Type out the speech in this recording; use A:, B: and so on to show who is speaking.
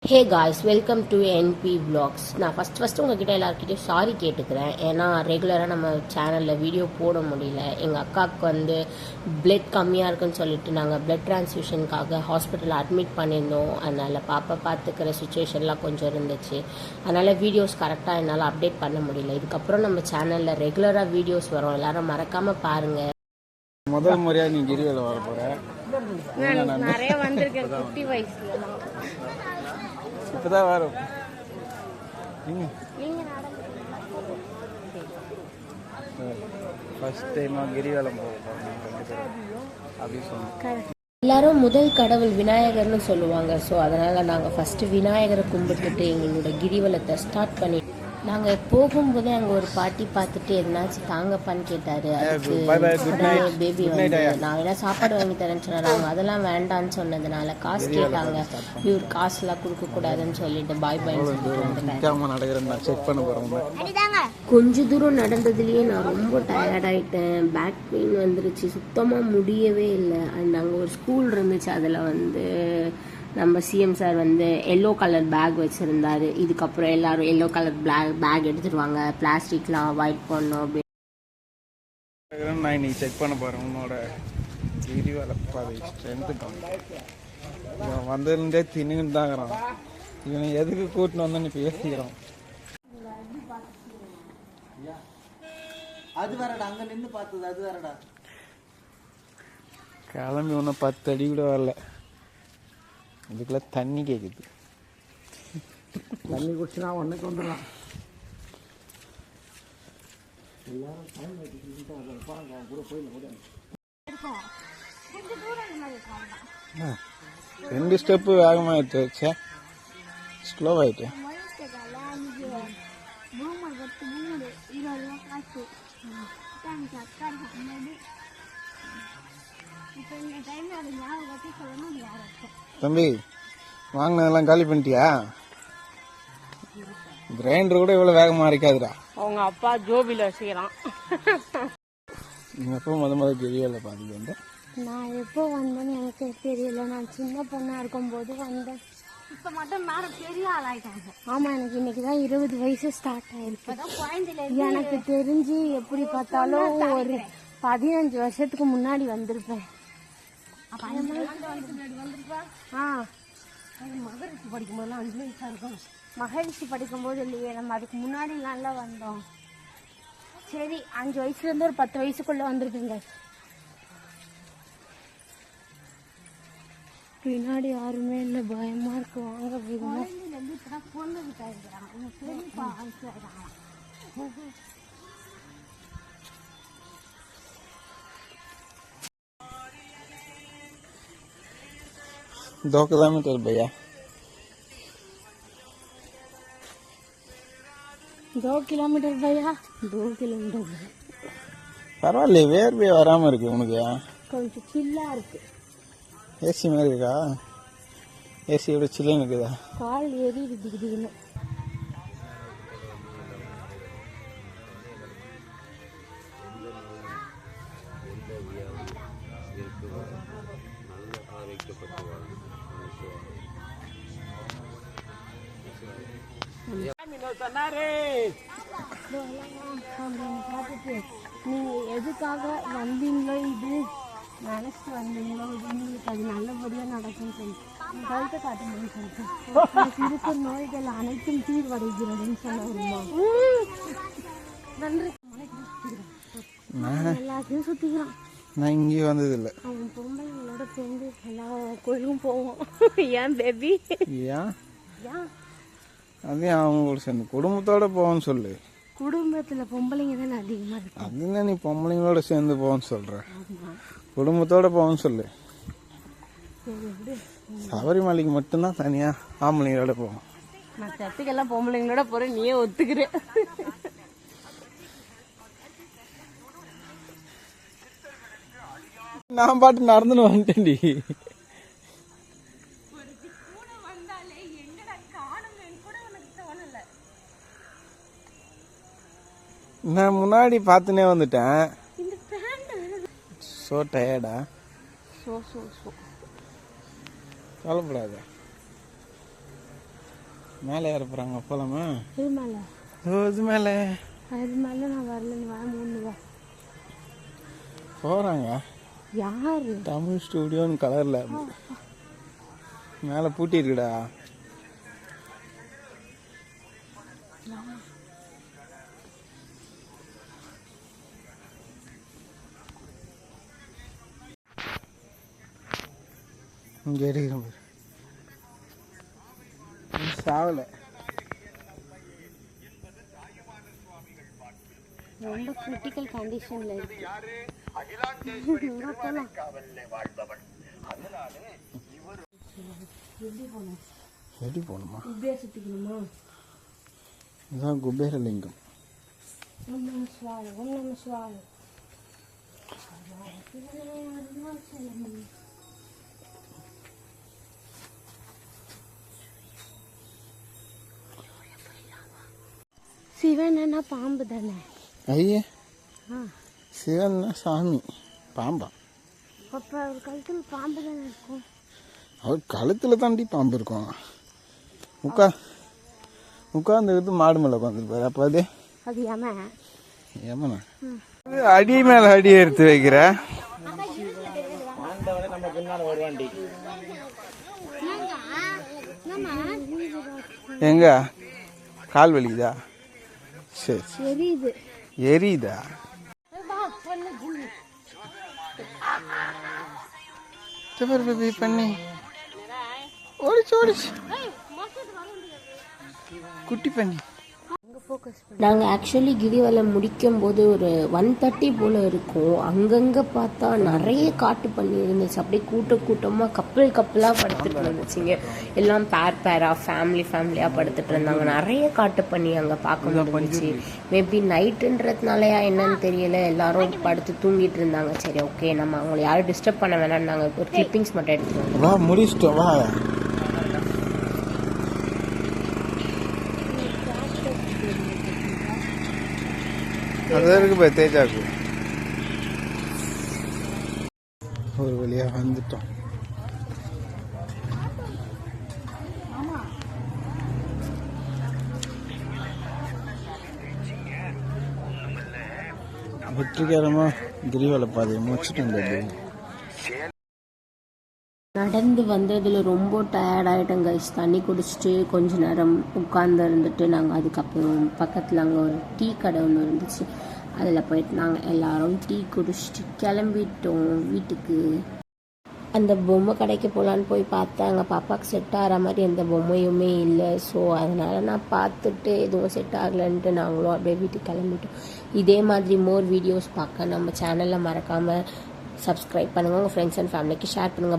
A: Hey guys, welcome to N P vlogs. நான் first உங்ககிட்ட எல்லாருக்கிட்டையும் சாரி கேட்டுக்கிறேன். ஏன்னா ரெகுலராக நம்ம சேனலில் வீடியோ போட முடியல. எங்கள் அக்காவுக்கு வந்து பிளட் கம்மியாக இருக்குன்னு சொல்லிட்டு நாங்கள் பிளட் ட்ரான்ஸ்ஃபியூஷனுக்காக ஹாஸ்பிட்டலில் அட்மிட் பண்ணியிருந்தோம். அதனால் பாப்பா பார்த்துக்கிற சுச்சுவேஷன்லாம் கொஞ்சம் இருந்துச்சு. அதனால் வீடியோஸ் கரெக்டாக என்னால் அப்டேட் பண்ண முடியல. இதுக்கப்புறம் நம்ம சேனலில் ரெகுலராக வீடியோஸ் வரும், எல்லாரும் மறக்காமல் பாருங்கள்.
B: முதல் முறையாக நீ கிரிவலம் வர போகிற?
C: நிறைய வந்திருக்கேன் குட்டி வயசுல.
B: இப்போதான் வரும். ஃபர்ஸ்ட் டைமாக கிரிவலம் போக போகிறோம் அப்படி சொன்னோம்.
A: எல்லாரும் முதல் கடவுள் விநாயகர்னு சொல்லுவாங்க. ஸோ அதனால் நாங்கள் ஃபஸ்ட்டு விநாயகரை கும்பிட்டுட்டு எங்களோட கிரிவலத்தை ஸ்டார்ட் பண்ணி நாங்கள் போகும்போதே அங்கே ஒரு பாட்டி பார்த்துட்டு எதனாச்சும் தாங்கப்பான்னு கேட்டார். அதுக்கு பேபி வந்து நான் என்ன சாப்பாடு வாங்கி தரேன்னு சொன்னாங்க. அதெல்லாம் வேண்டான்னு சொன்னதுனால காசு கேட்டாங்க. இவர் காசுலாம் கொடுக்கக்கூடாதுன்னு சொல்லிட்டு பாய் பாய்ன்னு சொல்லிட்டு வந்துட்டேன். கொஞ்ச தூரம் நடந்ததுலேயே நான் ரொம்ப டயர்டாயிட்டேன். பேக் பெயின் வந்துருச்சு, சுத்தமாக முடியவே இல்லை. அண்ட் அங்கே ஒரு ஸ்கூல் இருந்துச்சு, அதில் வந்து நம்ம சிஎம் சார் வந்து எல்லோ கலர் பேக் வச்சுருந்தாரு. இதுக்கப்புறம் எல்லாரும் எல்லோ கலர் பேக் எடுத்துட்டு வாங்க, பிளாஸ்டிக்லாம் அவாய்ட் பண்ணோம் அப்படின்னு
B: நான் இன்னைக்கு செக் பண்ண போகிறேன் உன்னோட கிரிவல பாதை ஸ்ட்ரென்த்து. இவன் வந்ததுலேருந்தே தின்னுன்னு தாங்கிறான். இவனை எதுக்கு கூட்டின்னு வந்தோன்னு இப்போ யோசிக்கிறோம்.
D: அது வரடா, அங்கே நின்று பார்த்தது அது வரடா.
B: கிளம்பி ஒன்றும் 10 அடி கூட வரல, இதுக்குள்ள தண்ணி கேட்குது.
D: தண்ணி குடிச்சுனா ஒன்றுக்கு வந்துடலாம்.
B: ரெண்டு ஸ்டெப்பு வேகமாகிட்டு வச்சா ஸ்லோவாகிட்டு. தம்பி, வாங்கினதெல்லாம் காலி பண்ணிட்டியா? கிரைண்டர் கூட இவ்வளோ வேகமாக இருக்காதுடா.
C: அவங்க அப்பா ஜோபியில் வச்சுக்கிறான்.
B: நீங்கள் எப்போ முத கிரிவலம் பார்த்துட்டு?
C: நான் எப்போ வந்தேன்னு எனக்கு தெரியல. நான் சின்ன பொண்ணாக இருக்கும்போது வந்தேன். இப்போ மட்டும் மேடம் பெரிய ஆளாயிட்டாங்க. ஆமாம், எனக்கு இன்னைக்கு தான் 20 வயசு ஸ்டார்ட் ஆயிருக்கு. எனக்கு தெரிஞ்சு எப்படி பார்த்தாலும் ஒரு 15 வருஷத்துக்கு முன்னாடி வந்திருப்பேன். மகரிஷி படிக்கும்போதெல்லாம் 5 வயசா இருக்கும். மகரிஷி படிக்கும்போது இல்லையே, நம்ம அதுக்கு முன்னாடி நல்லா வந்தோம். சரி, 5 வயசுலேருந்து ஒரு 10 வயசுக்குள்ள வந்திருக்குங்க. பின்னாடி யாருமே இல்லை, பயமா இருக்கு. வாங்க போயிடுவோம். இப்பதான் பொண்ணு கிட்ட இருக்கிறாங்க, பெரியப்பா அனுப்பிடுறாங்க.
B: 2 किलोमीटर भैया.
C: 2 किलोमीटर भैया, 2 किलोमीटर.
B: பரவாயில்ல, வேர்வே வராமல் இருக்கு உனக்கு.
C: கொஞ்சம் சில்லா இருக்கு.
B: ஏசி மாதிரி இருக்கா? ஏசி எவ்வளோ சில்லுன்னு இருக்குதா?
C: கால் ஏறி திடீர்னு. நீங்க எதுக்காக வந்தீங்களோ, இது நினைச்சிட்டு வந்தீங்களோ, உங்களுக்கு அது நல்லபடியா நடக்கும் சொல்லி கழுத்தை காட்டுங்கன்னு சொல்லிட்டு இருக்கிற நோய்கள் அனைத்தும் தீர்வடைகிறதுன்னு சொன்னாருமா. நன்றி. எல்லாத்தையும் சுத்திக்கிறான்.
B: நான் இங்கே வந்தது இல்லை.
C: அவன் பொம்பளைங்களோட சேர்ந்து எல்லா கோயிலும் போவோம். ஏன் பேபி?
B: ஏன் அதே அவங்க கூட சேர்ந்து குடும்பத்தோட போவோன்னு சொல்லு.
C: குடும்பத்துல பொம்பளைங்க தானே அதிகமா இருக்கு.
B: அதுதான் நீ பொம்பளைங்களோட சேர்ந்து போவோன்னு சொல்ற. குடும்பத்தோட போவோன்னு சொல்லு. சபரிமலைக்கு மட்டும்தான் தனியா ஆம்பளைங்களோட போவோம்.
C: நான் சத்துக்கெல்லாம் பொம்பளைங்களோட போறேன், நீயே ஒத்துக்கிற.
B: நான் பாட்டு நடந்துன்னு வந்துட்டேன்டி. நான் முன்னாடி பார்த்துனே வந்துட்டேன். சோ டயர்டா? கவலைப்படாத. மேலே ஏற போகிறாங்க போகலாமா?
C: இது மேலே
B: இது மேலே
C: அது மேலே நான் வரல, நீ வா, 3 வா.
B: போகிறாங்க.
C: யாரு?
B: தமிழ் ஸ்டூடியோன்னு கலரில் மேலே பூட்டி இருக்குடா. இங்கே இருக்கிற பாரு, சாவலை.
C: ரொம்ப கிரிட்டிக்கல் கண்டிஷன்ல இருக்கு. இங்க போலாம்.
B: எப்படி போகணுமா?
C: குபேர சுத்திக்கணுமா?
B: இதுதான் குபேரலிங்கம்.
C: ஓம் நம சிவாய, ஓம் நம சிவாய. சிவன் என்ன பாம்பு தானே?
B: ஐயே,
C: ஆ,
B: சிவன் சாமி, பாம்பா?
C: அப்ப அவர் கழுத்தில் பாம்பு தானே இருக்கும்.
B: அவர் கழுத்தில் தாண்டி பாம்பு இருக்கும். உட்காந்துக்கிட்டு மாடு மேலே உட்காந்துருப்பாரு. அப்போ அது
C: அது ஏமன்.
B: ஏமண்ணா அடி மேலே அடி எடுத்து வைக்கிற. எங்க கால் வலிக்குதா? சரி
C: எரியுது.
B: எரியுதா? பண்ணி ஓடிச்சு குட்டி பண்ணி.
A: நாங்கள் ஆக்சுவலி கிரிவலம் முடிக்கும் போது ஒரு 1:30 போல் இருக்கும். அங்கங்கே பார்த்தா நிறைய காட்டு பண்ணி இருந்துச்சு. அப்படியே கூட்டமாக கப்பலாக படுத்துட்டு இருந்துச்சுங்க. எல்லாம் பேராக ஃபேமிலியாக படுத்துட்டு இருந்தாங்க. நிறைய காட்டு பண்ணி அங்கே பார்க்க முடிஞ்சிச்சு. மேபி நைட்டுன்றதுனாலயா என்னன்னு தெரியல, எல்லாரும் படுத்து தூங்கிட்டு இருந்தாங்க. சரி, ஓகே, நம்ம அவங்களை யாரும் டிஸ்டர்ப் பண்ண வேணாம்னு நாங்கள் ஒரு கிளிப்பிங்ஸ் மட்டும் எடுத்துருவோம்.
B: வா, முடிச்சிட்டோம், வா. அது இருக்கு போய் தேஜாக்கு. ஒரு வழியா வந்துட்டோம். வெற்றிகரமா கிரிவல பாதையை முடிச்சுட்டு வந்தது.
A: நடந்து வந்ததில் ரொம்ப டயர்டாகிட்டோம் கைஸ். தண்ணி குடிச்சிட்டு கொஞ்ச நேரம் உட்கார்ந்து இருந்துட்டு நாங்கள் அதுக்கப்புறம் பக்கத்தில் அங்கே ஒரு டீ கடை ஒன்று இருந்துச்சு. அதில் போயிட்டு நாங்கள் எல்லாரும் டீ குடிச்சிட்டு கிளம்பிட்டோம் வீட்டுக்கு. அந்த பொம்மை கடைக்கு போகலான்னு போய் பார்த்தேன். அங்கே பாப்பாவுக்கு செட் ஆகிற மாதிரி எந்த பொம்மையுமே இல்லை. ஸோ அதனால் நான் பார்த்துட்டு எதுவும் செட் ஆகலைன்ட்டு நாங்களும் அப்படியே வீட்டுக்கு கிளம்பிட்டோம். இதே மாதிரி மோர் வீடியோஸ் பார்க்க நம்ம சேனலில் மறக்காமல் சப்ஸ்கிரைப் பண்ணுங்கள். உங்கள் ஃப்ரெண்ட்ஸ் அண்ட் ஃபேமிலிக்கு ஷேர் பண்ணுங்கள்.